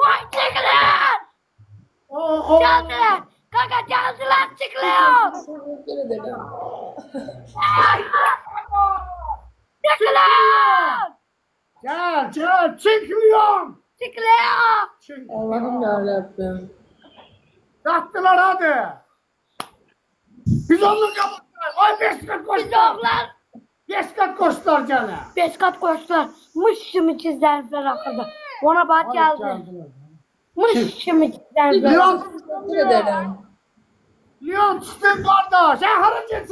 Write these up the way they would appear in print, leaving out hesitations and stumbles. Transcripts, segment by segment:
Ay çekilin. Geldiler. Kaka geldiler çıkılıyor. Teşekkür ederim. Çıkılıyor. Gel çekiliyorum. Çıkılıyor. Allah'ım yarabbim. Kalktılar hadi. Biz onu kapattılar. Ay 5 kat Biz koştular. oğlan 5 kat koştular gene. 5 kat koştular. Mış şimdi çizden ferahladı. Ona bak geldi. Mış şimdi çizden ferahladı. Leon, Teşekkür ederim. Leon çıktın kardeş. Sen hareket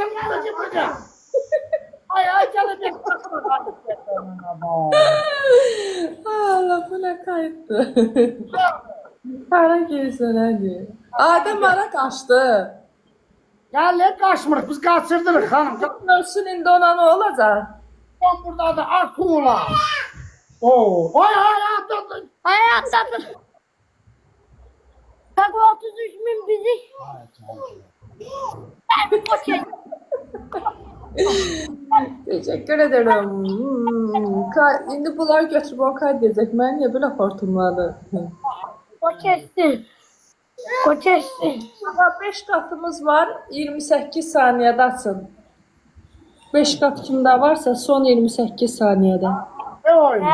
burada. Ay gelecek. Allah buna kayıttı. Para girsin hadi. Adem ara kaçtı. Gel ne kaçmırıq biz kaçırdırıq hanım. Görsün indi ona ne olacak? Ben burada da akula. Oo. Ay atladın. Hayatta Kaka 33 bin bizi. Ben koçum. Teşekkür ederim. İndi bunlar götürüp o kaydedecek. Ben niye böyle hortumladı? Koçestin. 5 katımız var. 28 saniyede açın. 5 kat kimde varsa son 28 saniyede. Ne oyun?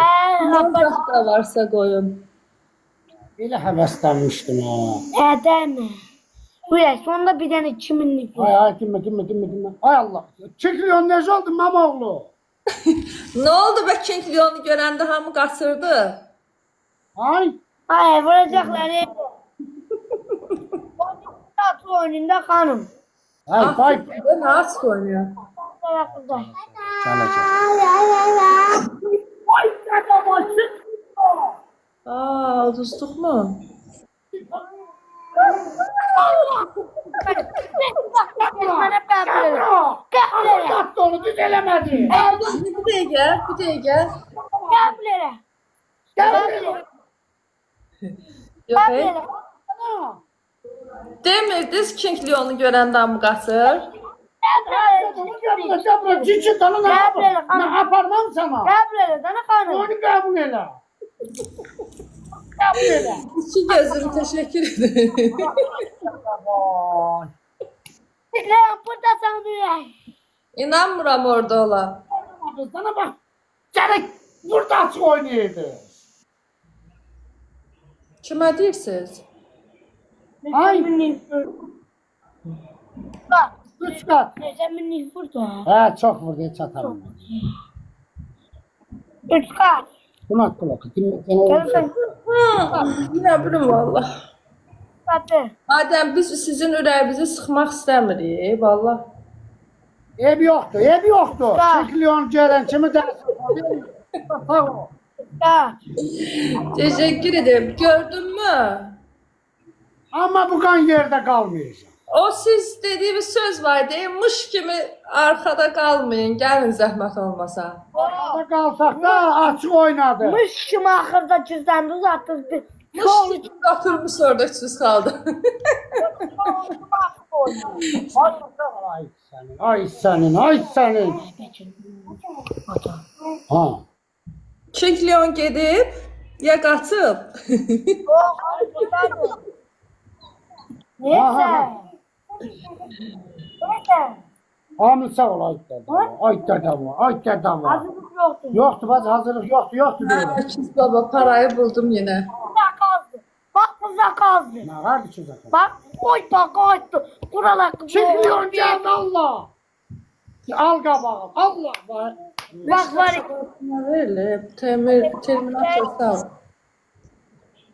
Son da varsa koyun. Elə həvəslənmişdim ha. Deme. Buraya sonunda bir tane kiminlik var. Ay kimə. Ay Allah. Çekiliyorsun necə oldu mamoğlu? Ne oldu be Kinklyon'u görəndə hamı qaçırdı? Ay. Ay vuracaklar. Tatlı oyununda kanım. Ay bay. Ne açıq oynuyor? Gələcək. Ay qadamaçı. Aa, uduzduk mu? Yaptı onu düz eləmədi. Bir dəqiqə. Yox, demirdiniz Kinklyon'u görəndə hamı qaçır? Cabra cici tanı ne yaparmam sana? Onu kabul elə. Kabul elə. İki gözüm teşekkür ederim. İnanmıram orada ola. Sana bak. Gerek burada açıq oynayırdı. Kimə deyirsiniz? Ay. 3 kat. He çok vurdu hiç atamam. 3 kat. Buna kulak. Ne bileyim valla. Katı. Adem biz sizin ürəyinizi sıxmaq istəmirik valla. Ev yoktu. Var. Çekiliyorsun gelen kimi dersin? Kat. Teşekkür ederim. Gördün mü? Ama bu kan yerde kalmayacak. O siz dediğimiz söz var değil mi? Mış kimi arkada kalmayın. Gelin zahmet olmasa. Orada kalsak da açık oynadı. Mış kim ahırda cüzdanını uzattı. Mış kimi oturmuş orada siz kaldı. Ay senin. Ha. Kinklion gedib ya qaçıb. Neyse. Amin sağ ol ay dedem. Hazırlık yoktu. Yoktu bacı hazırlık yoktu böyle. Kiz baba parayı buldum yine. Kıza kazdı. Bak kıza kazdı. Ne vardı ki zaten? Bak oy da kaçtı. Buralar kızı. Çekiliyorsun geldi Allah. Al kabağım. Allah var. Bak var. Öyle terminatör sağ ol.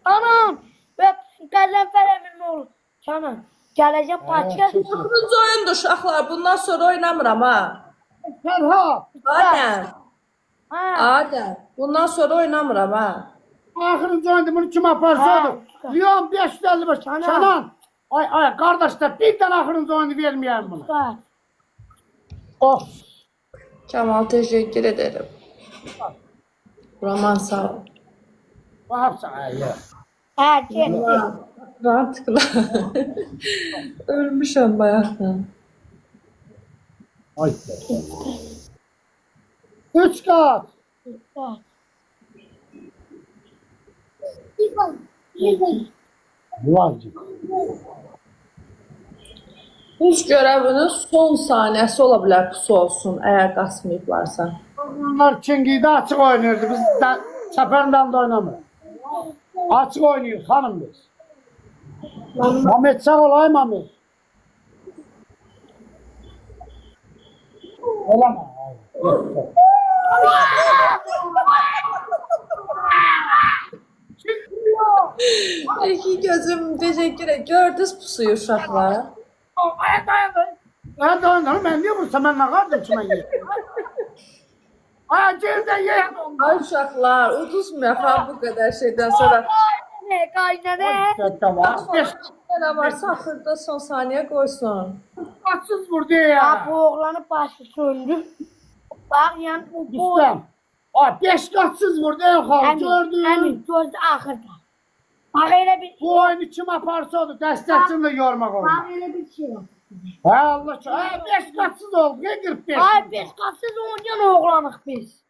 Anam. Ve Gazanfer oğlu. Canım. Gelecek parça. Dokuzuncu oyundur uşaqlar. Bundan sonra oynamıram ha. Ferhat. Adem. Ha. Adem. Bundan sonra oynamıram ha. Ahırıncı oyunda bunu kim yaparsa olur. Leon 555. Canan. Ay kardeşler bir tane ahırıncı oyunu vermeyen bunu. Bak. Of. Kemal teşekkür ederim. Roman sağ ol. Vahap sana ya. Ha. Çek. Rahatlıkla. Ölmüşüm bayaktan. Ay. 3 kat. Bak. Vacib. Buz görəvinin son saniyəsi ola bilər pusu olsun, əgər qaçmayıblarsa. Onlar Çingi'de açık oynuyordu. Biz de Çəpərindən de oynamıyoruz. Açık oynuyoruz hanım biz. Mehmet sağ ol ay Mehmet. Öyle mi? İki gözüm teşekkür ederim. Gördünüz pusuyu uşaqlar. Ben de oynarım. Ben niye vursam ben ne kardım ki ben yiyeyim? Ay cilden yiyeyim. Ay uşaqlar, uduzmayaq ha bu qədər şeydən sonra. Ne kaynana? Tamam. Nə varsa axırda son saniyə qoysun. Kaçsız vurdu ya. Ha bu oğlanın başı söndü. Bak yani bu İstem. Ay 5 kaçsız vurdu en kalın gördün. Emin gördü ahırda. Bak öyle bir Bu oyunu kim yaparsa oldu. Destekçini de yormak oldu. bak öyle bir şey yok. Hay Allah. Ay 5 kaçsız oldu. Ne 45? Ay biz katsız oynayan oğlanık biz.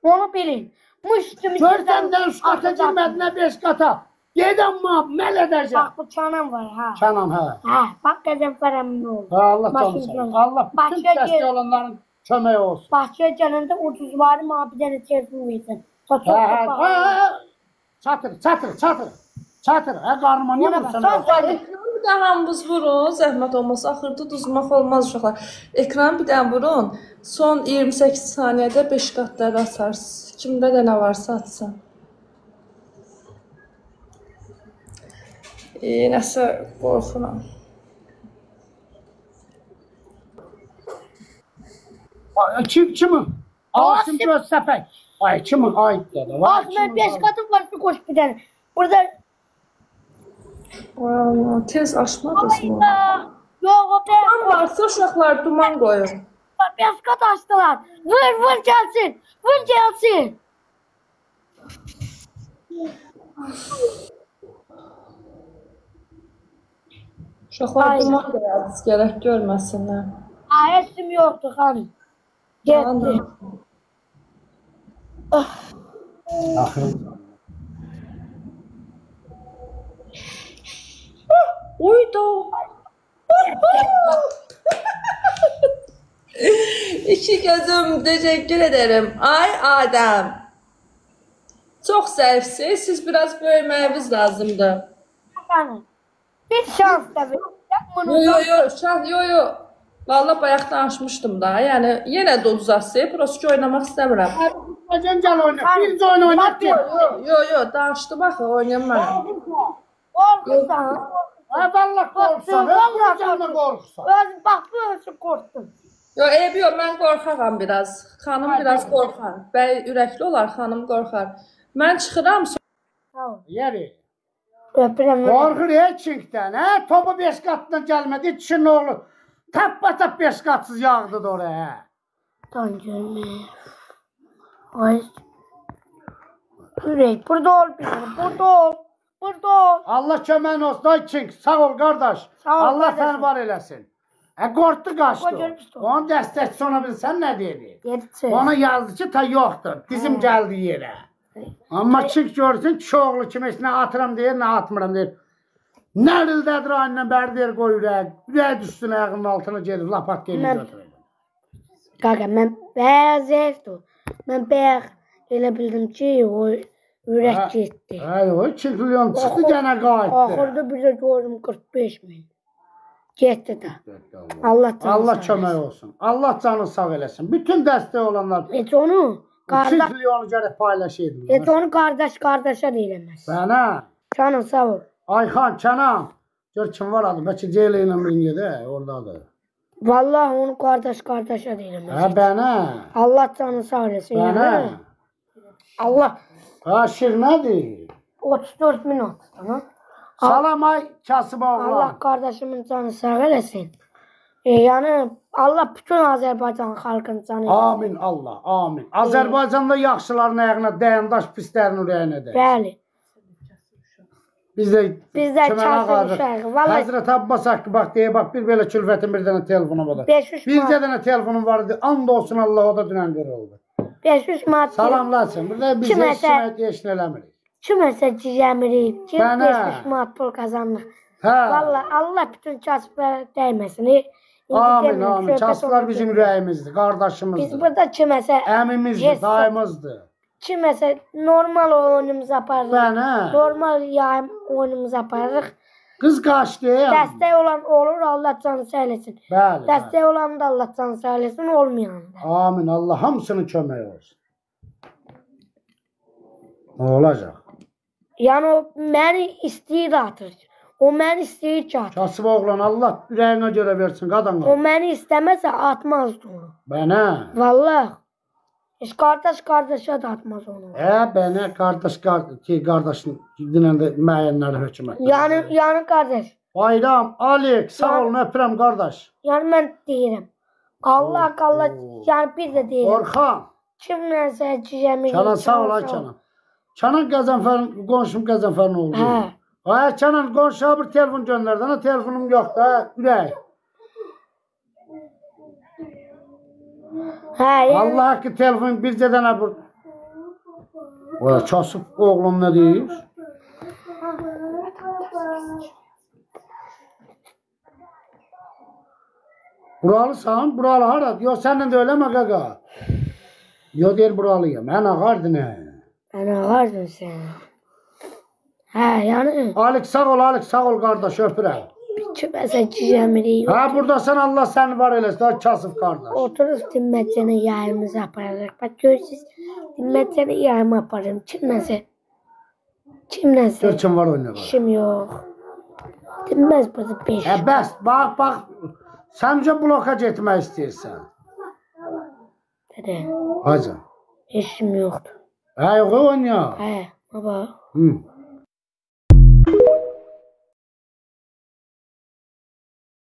Onu bilin. Müştümü Görsen de 3 kata girmedin 5 kata. Dedim ma mel edeceğim. Bak bu çanam var ha. Çanam ha. Ha bak Gazanfer'in ne oldu. Ha, Allah Başım tanısın. canım. Allah bütün Başka destek yer- olanların kömeği olsun. Bahçe canında ucuz var mı abi tane telefon versin. Ha ha ha. Çatır çatır çatır. Çatır. Ha karnıma niye Ona vursan? bak, sen- Ekranı bir daha hamımız vurun, zəhmət olmasa axırda uduzmaq olmaz uşaqlar. Ekranı bir daha vurun. Son 28 saniyədə 5 qatları açarsınız. Kimdə də nə varsa açsın. Nəsə qorxuram. Ay, kimi? Ağasın göz sepek. Ay kimi? Ay dedi. Vay, Aslında kimi? 5 katım var şu koş bir tane. Burada Allah, tez açmadınız mı? yok o 5 Duman varsa uşaqlar duman qoyun. 5 kat açtılar. Vur vur gelsin. Vur gelsin. Uşaqlar Ay. duman qoyarız, gərək görməsinlər. Ayetim yoktu hanım. Gitti. Anladım. Axırı. Uydu. İki gözüm teşekkür ederim. Ay Adem. Çok zayıfsınız. Siz biraz büyümeniz lazımdı. Hanım. Bir şans tabii. Yapmanın Yo. Vallahi bayaq danışmışdım da. Yəni yenə də uzatsa, prosto oynamaq istəmirəm. Hadi gel oyna. Birinci oyun oynat ki. Yo, danışdım axı, oynayam mən. korkusan. Ay vallahi korksan. Vallahi canına korksan. Bak böyle korktun. Yo, eybi yox, mən qorxağam biraz. Xanım biraz qorxar. Bəy ürəkli olar, xanım qorxar. Mən çıxıram, Sağ ol. Yeri. Öpürəm. Korkur Çink'ten. He? Topu 5 katına gelmedi. İçin ne olur? Tap 5 katsız yağdı da oraya. Tancını. Ay. Yürek burada ol bizim. Burada ol. Burada ol. Allah kömen olsun. Ay Çink sağ ol kardeş. Sağ ol Allah kardeşim. seni var eylesin. Korktu kaçtı. Kocaman. Onun destek sonra bilsen ne dedi? Gerçi. Ona yazdı ki ta yoktur. Bizim geldi yere. Ama Çink görsün çoğulu kimeş ne atıram deyir ne atmıram deyir. Nerededir annem berder koyur. Ürək düşsün ayağının altına gelir. Lapat gelir Ben- götürür. Kanka ben beyaz esto. Ben beyaz elə bildim ki o ürək getdi. Ay o 2 milyon çıktı gene qayıtdı. Axırda bir də gördüm 45 min. Getdi də. Allah canı Allah sağ kömək olsun. Allah canı sağ eləsin. Bütün dəstək olanlar Et onu 2 qardaş, milyonu gərək paylaşaydım. et onu qardaşa deyilməz. Bana Canım sağ ol. Ayxan Kənan. Gör kim var adı. Bəlkə Ceylə ilə ringədə oradadır. Vallahi onu qardaşa deyilməz. Hə bana. Allah canı sağ eləsin. Bana. yəni. Allah Ha şirmədir. 34 min oldu tamam. Salam ay kasıb oğlan. Allah kardeşimin canı sağ eləsin. Yəni Allah bütün Azərbaycan xalqının canı. Amin Allah. Amin. Azərbaycanda yaxşıların ayağına dayandaş pislərin ürəyinə də. Bəli. Biz də Bizdə kömənə kasıb qalırıq. uşaq. Vallahi Həzrət Abbas haqqı bax deyə bax bir belə külfətin bir dənə telefonu var. 500 Bir manat. dənə telefonum vardı. And olsun Allah o da dünən qırıldı. 500 manat. Salamlarsın. Burada biz Kiməsə- heç kimə heç nə eləmirik. Kiməsə ciyəmiriyib ki, Bənə. 5 manat pul qazanırıq. Hə. Valla Allah bütün kasıblara dəyməsin. İndi Amin, demirəm, amin. söhbət Kasıblar oldu. bizim ürəyimizdir, Biz qardaşımızdır. burada kiməsə Əmimizdir, dayımızdır. kiməsə normal oyunumuzu aparırıq. Bənə. Normal yayım oyunumuzu aparırıq. Qız qaçdı. Dəstək olan olur, Allah canı söylesin. Bəli. bəli. Dəstək olan da Allah canı söylesin, olmayan da. Amin. Allah hamısının köməyi olsun. Nə olacaq? Yəni o məni istəyir atır. O məni istəyir ki atır. Kasıb oğlan Allah ürəyinə görə versin O qadınlar. məni istəməsə atmazdı onu. Bənə. Vallahi. Heç qardaşa da atmaz onu. Bənə qardaşın dinəndə müəyyənləri hökumət. Yəni qardaş. Bayram, Alex, sağ olun, öpürəm qardaş. Yəni mən deyirəm. Allah, yəni bir də deyirəm. Orxan, Kimləsə ciyəmi. Kənan sağ ol, ay Kənan. Kənan Qəzənfərin, qonşum Qəzənfərin oldu. Hə. Ay Kənan, qonşuya bir telefon göndərdi. Ana telefonum yoxdur, hə, ürək. Hə, yəni. Allah haqqı telefon bircə dənə bu. Ola kasıb oğlum nə deyir? Buralısan, buralı hara? Yox, səndən də eləmə qaqa. Yox, deyir buralıyım. Mən ağardı nə? Mən ağardın sən. Hə, yəni. Alex sağ ol qardaş, öpürəm. Kiməsə ciyəmi. Hə, buradasan Allah səni var eləsin, ha kasıb qardaş. Oturub dinməcəni yayımızı aparırıq. Bax görürsünüz, dinməcəni yayımı aparırım. Kimləsə. Gör kim var oynayaq. İşim yox. Dinməz burada 5. Hə, bəs, bax. Səncə bloka getmək istəyirsən. Dədə, Hacı. işim yoxdur. Hə, yox oynayaq. Hə, baba. Hı.